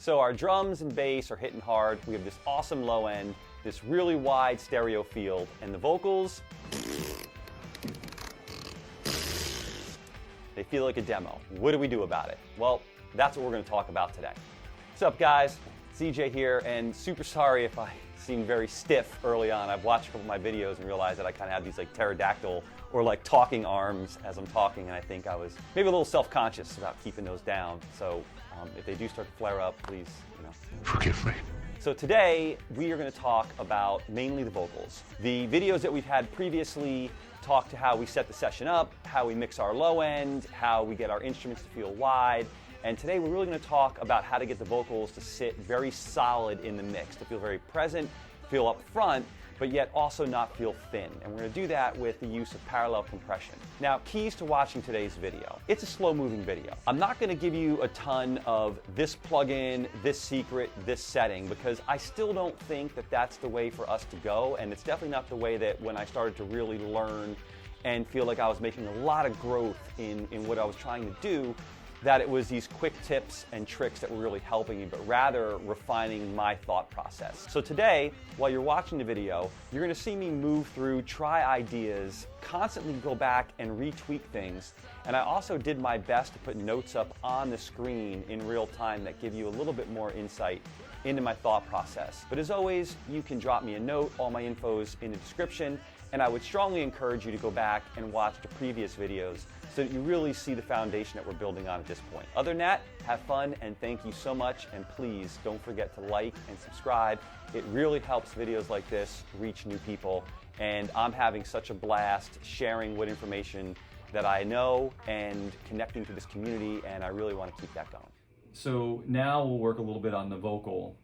So our drums and bass are hitting hard. We have this awesome low end, this really wide stereo field, and the vocals, they feel like a demo. What do we do about it? Well, that's what we're going to talk about today. What's up, guys? CJ here, and super sorry if I seem very stiff early on. I've watched a couple of my videos and realized that I kind of have these like pterodactyl or like talking arms as I'm talking, and I think I was maybe a little self-conscious about keeping those down. So if they do start to flare up, please, forgive me. So today we are going to talk about mainly the vocals. The videos that we've had previously talk to how we set the session up, how we mix our low end, how we get our instruments to feel wide. And today we're really going to talk about how to get the vocals to sit very solid in the mix, to feel very present, feel up front, but yet also not feel thin. And we're going to do that with the use of parallel compression. Now, keys to watching today's video. It's a slow moving video. I'm not going to give you a ton of this plugin, this secret, this setting, because I still don't think that that's the way for us to go. And it's definitely not the way that when I started to really learn and feel like I was making a lot of growth in what I was trying to do, that it was these quick tips and tricks that were really helping me, but rather refining my thought process. So today, while you're watching the video, you're gonna see me move through, try ideas, constantly go back and retweak things. And I also did my best to put notes up on the screen in real time that give you a little bit more insight into my thought process. But as always, you can drop me a note. All my info's in the description. And I would strongly encourage you to go back and watch the previous videos so that you really see the foundation that we're building on at this point. Other than that, have fun and thank you so much. And please don't forget to like and subscribe. It really helps videos like this reach new people. And I'm having such a blast sharing what information that I know and connecting to this community, and I really want to keep that going. So now we'll work a little bit on the vocal,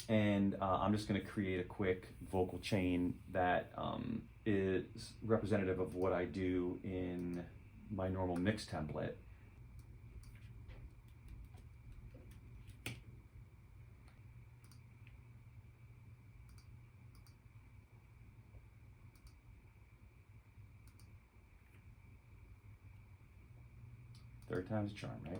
and I'm just going to create a quick vocal chain that is representative of what I do in my normal mix template. Third time's a charm, right?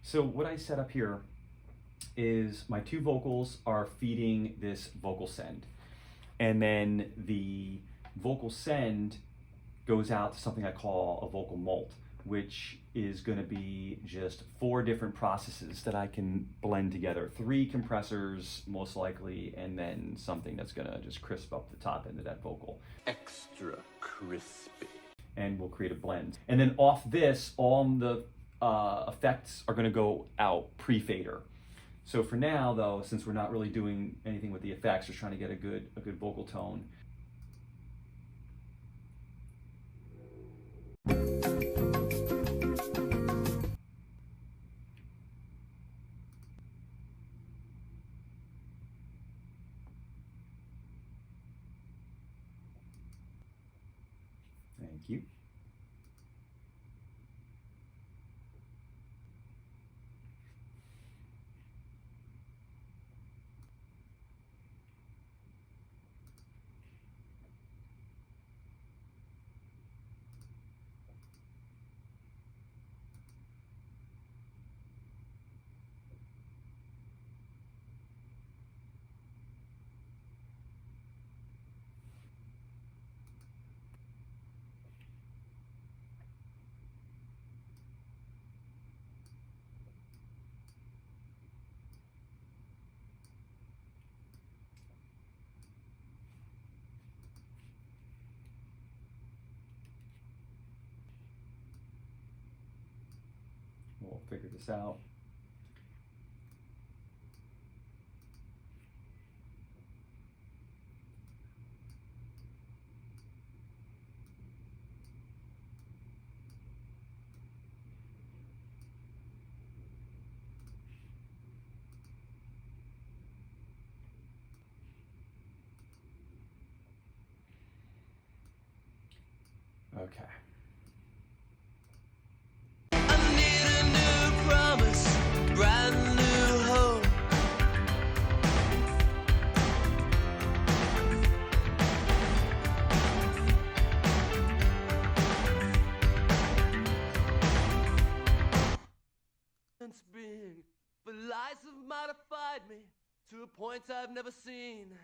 So what I set up here is my two vocals are feeding this vocal send. And then the vocal send goes out to something I call a vocal molt, which is going to be just 4 different processes that I can blend together. 3 compressors, most likely, and then something that's going to just crisp up the top end of that vocal. Extra crispy. And we'll create a blend. And then off this, all the effects are going to go out pre-fader. So for now, though, since we're not really doing anything with the effects, we're trying to get a good vocal tone. Thank you. figure this out. Okay. I need a new promise, brand new hope. Since being, but lies have modified me to a point I've never seen.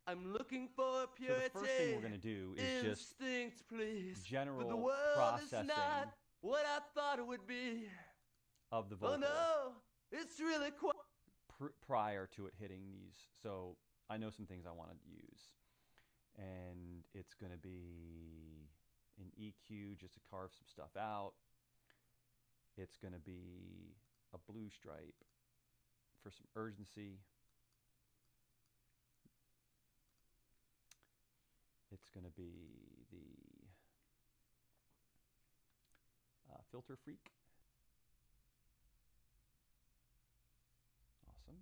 I'm looking for purity. So the first thing we're going to do is just instinct, please. general But the world processing is not what I thought it would be. of the vocal Oh no, it's really quite. prior to it hitting these. So I know some things I want to use. And it's going to be an EQ just to carve some stuff out. It's going to be a blue stripe for some urgency. It's going to be the filter freak. Awesome.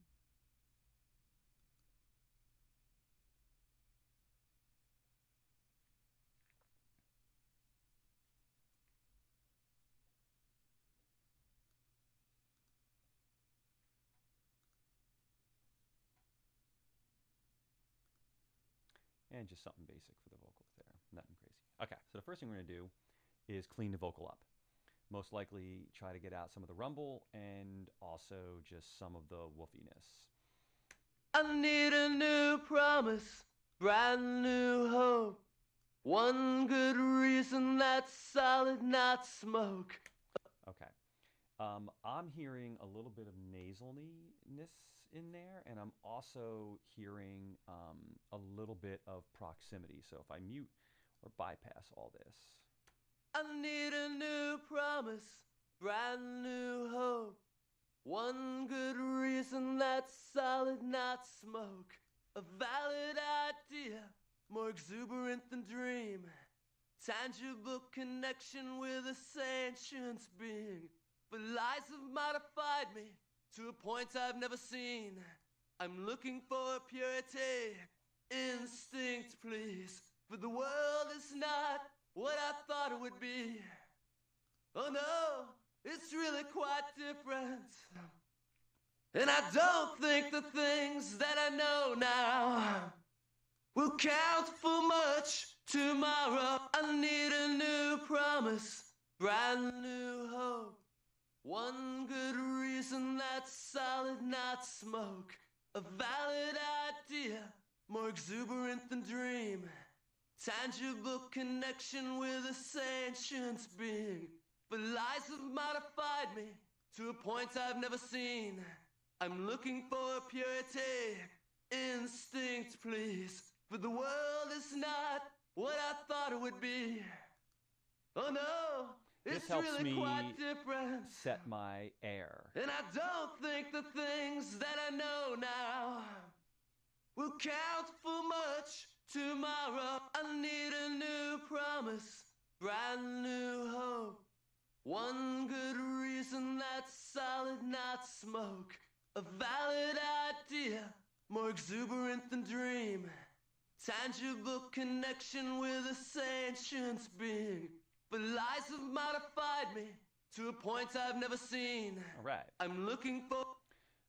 And just something basic for the vocals there, nothing crazy. Okay, so the first thing we're going to do is clean the vocal up. Most likely try to get out some of the rumble and also just some of the woofiness. I need a new promise, brand new hope. One good reason that's solid, not smoke. Okay. I'm hearing a little bit of nasalness in there, and I'm also hearing a little bit of proximity. So if I mute or bypass all this. I need a new promise, brand new hope. One good reason that's solid, not smoke. A valid idea, more exuberant than dream. Tangible connection with a sentient being. But lies have modified me to a point I've never seen. I'm looking for purity, instinct, please. But the world is not what I thought it would be. Oh no, it's really quite different. And I don't think the things that I know now will count for much tomorrow. I need a new promise, brand new hope. One good reason that's solid, not smoke. A valid idea, more exuberant than dream. Tangible connection with a sentient being. But lies have modified me to a point I've never seen. I'm looking for purity, instinct, please. But the world is not what I thought it would be. Oh no, it's really quite different. Set my air. And I don't think the things that I know now will count for much tomorrow. I need a new promise, brand new hope. One good reason that's solid, not smoke. A valid idea, more exuberant than dream. Tangible connection with a sentient being. But lies have modified me to a point I've never seen. All right. I'm looking for...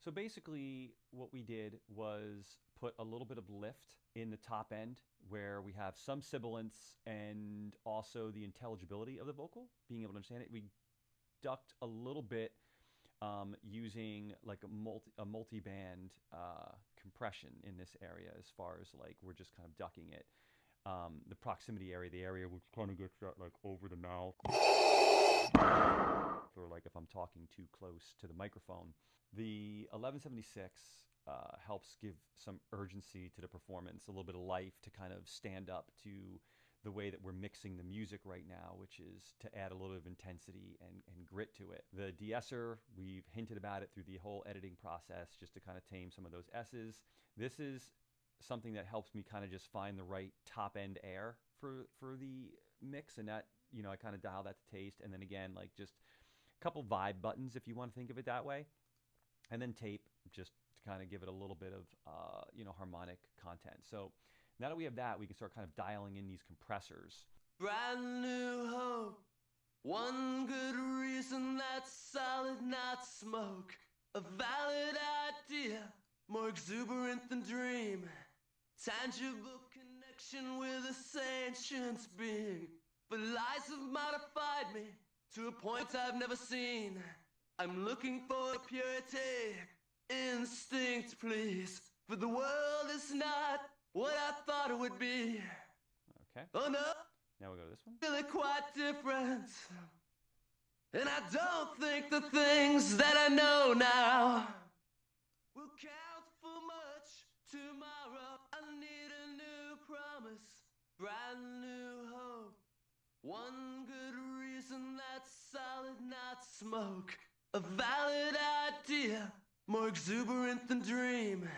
So basically what we did was put a little bit of lift in the top end where we have some sibilance and also the intelligibility of the vocal, being able to understand it. We ducked a little bit using like a multi-band compression in this area, as far as like we're just kind of ducking it. The proximity area, the area which kind of gets that like over the mouth, or like if I'm talking too close to the microphone. The 1176 helps give some urgency to the performance, a little bit of life to kind of stand up to the way that we're mixing the music right now, which is to add a little bit of intensity and grit to it. The de-esser, we've hinted about it through the whole editing process, just to kind of tame some of those S's. This is something that helps me kind of just find the right top end air for the mix, and that, you know, I kind of dial that to taste. And then again, like just a couple vibe buttons, if you want to think of it that way, and then tape, just to kind of give it a little bit of you know, harmonic content. So now that we have that, we can start kind of dialing in these compressors. Brand new hope, one good reason that's solid, not smoke. A valid idea, more exuberant than dream. Tangible connection with a sentient being. But lies have modified me to a point I've never seen. I'm looking for purity, instinct, please. For the world is not what I thought it would be. Okay. Oh no, Now we'll go to this one. really quite different. And I don't think the things that I know now will count for much tomorrow. I need a new promise, brand new hope. One good reason that's solid, not smoke. A valid idea, more exuberant than dream.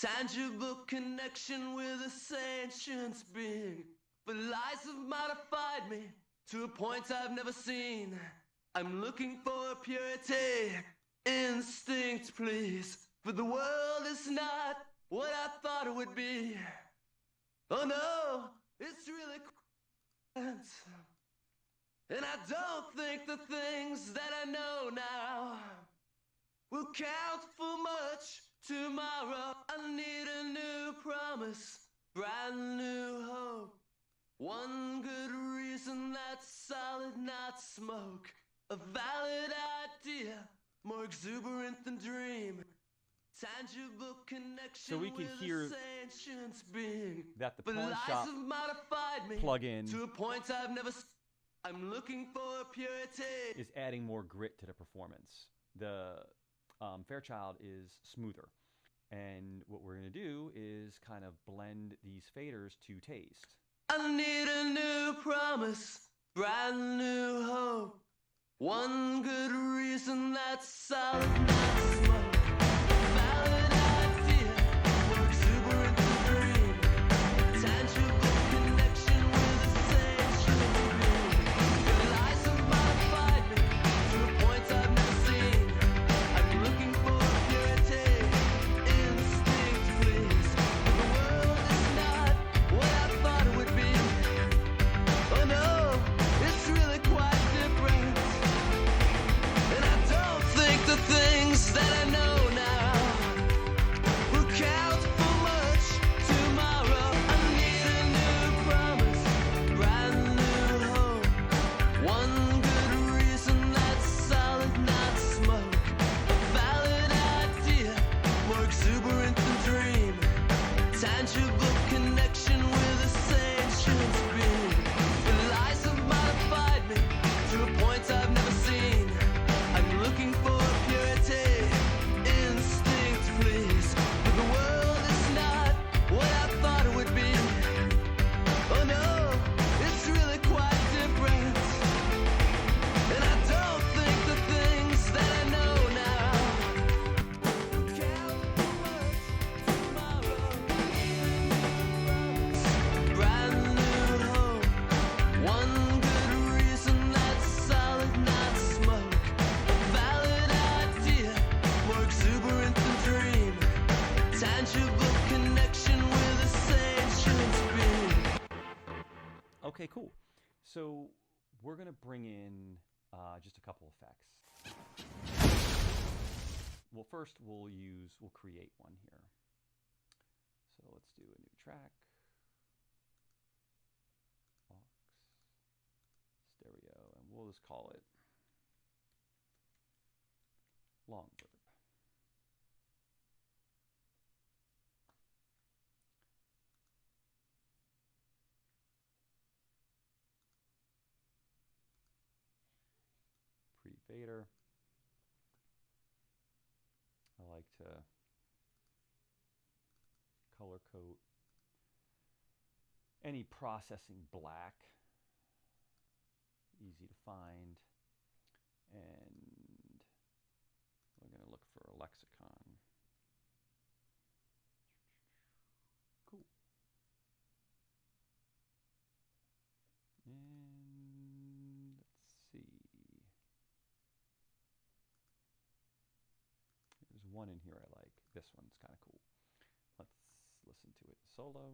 Tangible connection with a sentient being. But lies have modified me to a point I've never seen. I'm looking for purity, instinct, please. For the world is not what I thought it would be. Oh no, it's really quite. And I don't think the things that I know now will count for much tomorrow. I need a new promise, brand new hope. One good reason that's solid, not smoke. A valid idea, more exuberant than dream. Tangible connection So we can with hear a sentient being. that the But pawn lies shop have modified me plug-in to a point I've never. I'm looking for purity. is adding more grit to the performance. The Fairchild is smoother. And what we're going to do is kind of blend these faders to taste. I need a new promise, brand new hope. One good reason that's solid, not smoke. Valid idea, more exuberant than dream. Tangible connection with a sentient being. Your lies have modified me to a point I've never seen. I'm looking for purity, instinct, please. The world is not what I thought it would be. Oh no, it's really quite different. And I don't think the things that I know now will count for much tomorrow. I need a new promise, brand new hope. One good reason that's solid, not smoke. A valid idea, more exuberant than dream. Tangible connection with a sentient being. The lies have modified me to a point I've never seen. I'm looking for purity, instinct, please. But the world is not what I thought it would be. Oh no, it's really quite different. And I don't think the things that I know now count for much tomorrow. Brand new hope, one good reason that's solid, not smoke. A valid idea, more exuberant than dream. Tangible connection with a sentient being. Okay, cool. So we're going to bring in just a couple effects. Well, first we'll create one here. So let's do a new track. Aux, stereo, and we'll just call it long verb. Pre-fader. I like to color code any processing black. Easy to find. And we're going to look for a lexicon. Cool. And let's see. There's one in here I like. This one's kind of cool. Let's listen to it solo.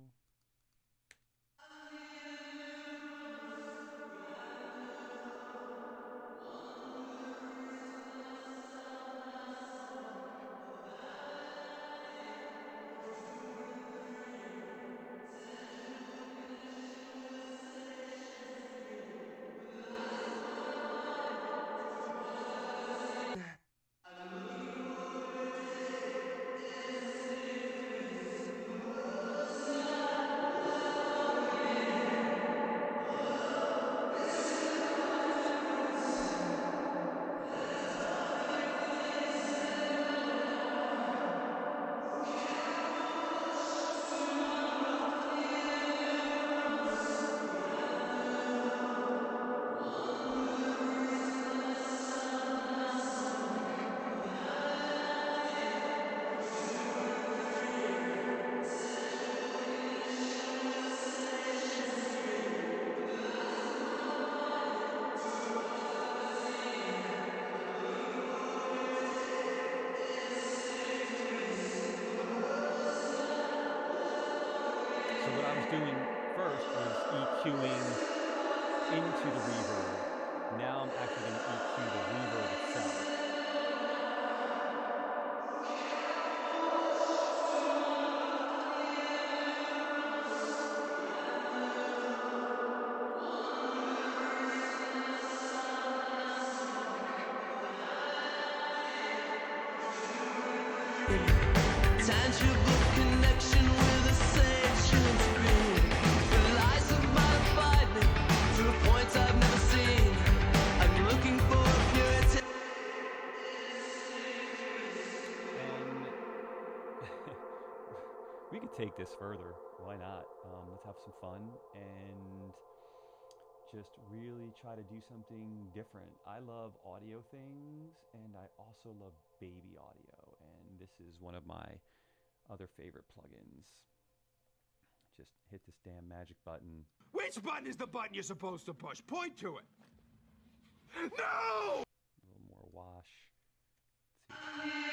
So what I was doing first was EQing into the reverb. Now I'm actually going to EQ the reverb itself. Tangible connection with a sentient being. The lies have modified me to a point I've never seen. I'm looking for purity. And we could take this further. Why not? Let's have some fun and just really try to do something different. I love audio things, and I also love baby audio, and this is one of my other favorite plugins. Just hit this damn magic button. Which button is the button you're supposed to push? Point to it. No! A little more wash. Let's see.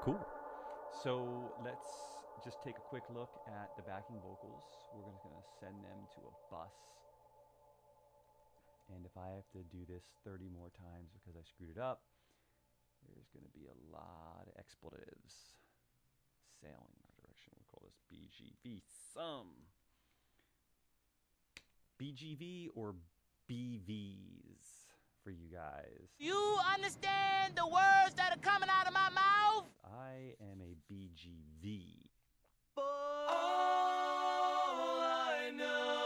Cool. So let's just take a quick look at the backing vocals. We're going to send them to a bus. And if I have to do this 30 more times because I screwed it up, there's going to be a lot of expletives sailing in our direction. We'll call this BGV some. BGV or BVs for you guys. You understand the words that are coming out of my mouth? I am a BGV. For all I know.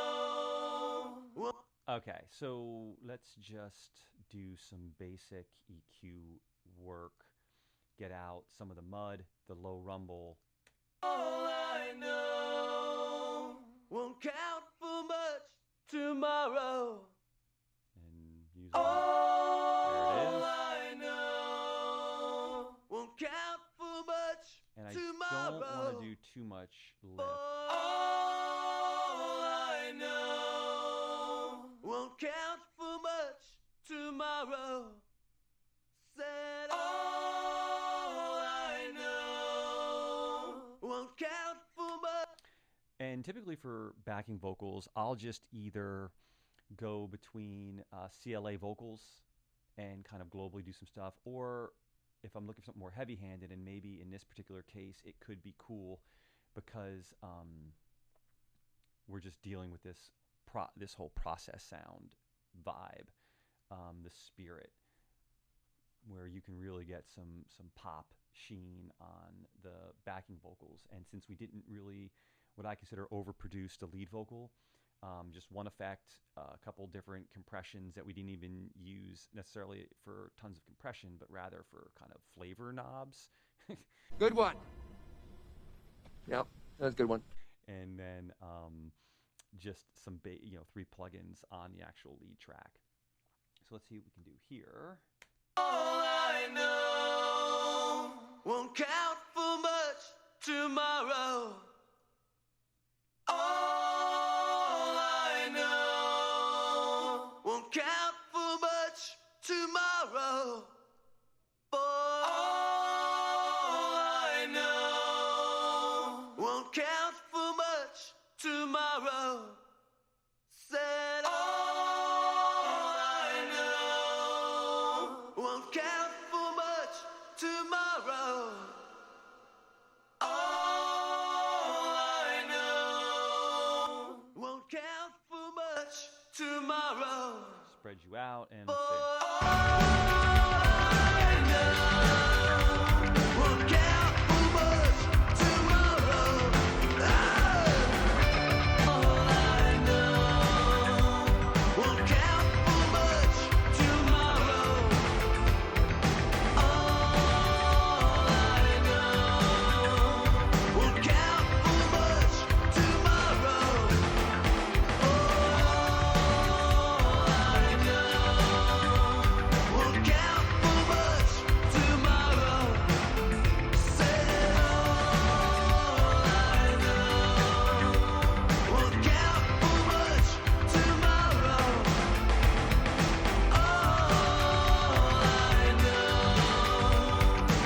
Okay, so let's just do some basic EQ work. Get out some of the mud, the low rumble. All I know won't count for much tomorrow. And use All there it is. I know won't count for much And I tomorrow. don't want to do too much lift. All I know won't count for much tomorrow. Said all I know won't count for much. And typically for backing vocals, I'll just either go between CLA vocals and kind of globally do some stuff, or if I'm looking for something more heavy-handed, and maybe in this particular case it could be cool because we're just dealing with this whole process sound vibe, the spirit, where you can really get some pop sheen on the backing vocals. And since we didn't really, what I consider, overproduce the lead vocal, just one effect, a couple different compressions that we didn't even use necessarily for tons of compression, but rather for kind of flavor knobs. Good one. Yep, that's a good one. And then just some 3 plugins on the actual lead track. So let's see what we can do here. All I know won't count for much tomorrow. All I know won't count for much tomorrow. For all I know won't count for much tomorrow. Said all I know won't count for much tomorrow. All I know won't count for much tomorrow. Spread you out, and let's see. Won't count for much tomorrow. All I know won't count for much tomorrow. All I know won't count for much tomorrow. Won't count for much tomorrow. Said all I know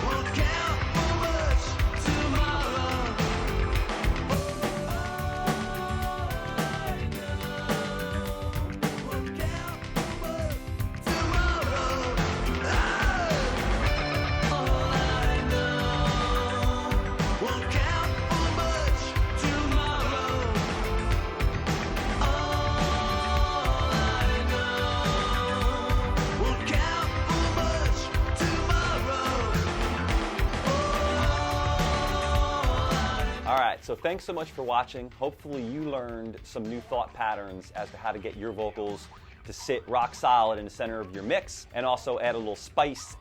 won't count for much tomorrow. All I know won't count for much tomorrow. Won't count for much tomorrow. All I know won't count for much tomorrow. All I know won't count for much tomorrow. All right, so thanks so much for watching. Hopefully you learned some new thought patterns as to how to get your vocals to sit rock solid in the center of your mix, and also add a little spice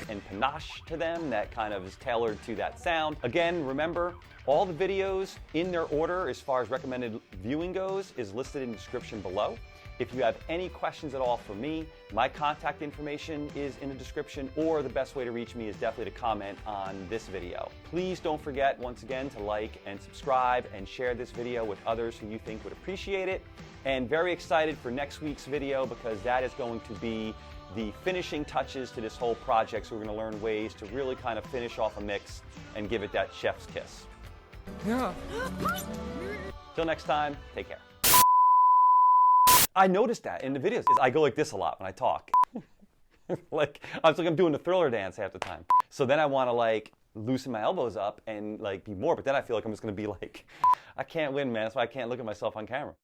and panache to them that kind of is tailored to that sound. Again, remember, all the videos in their order as far as recommended viewing goes is listed in the description below. If you have any questions at all for me, my contact information is in the description, or the best way to reach me is definitely to comment on this video. Please don't forget, once again, to like and subscribe and share this video with others who you think would appreciate it. And very excited for next week's video, because that is going to be the finishing touches to this whole project. So we're going to learn ways to really kind of finish off a mix and give it that chef's kiss. Yeah. Till next time, take care. I noticed that in the videos. I go like this a lot when I talk. Like, I'm doing the Thriller dance half the time. So then I want to like loosen my elbows up and like be more, but then I feel like I'm just going to be like, I can't win, man. That's why I can't look at myself on camera.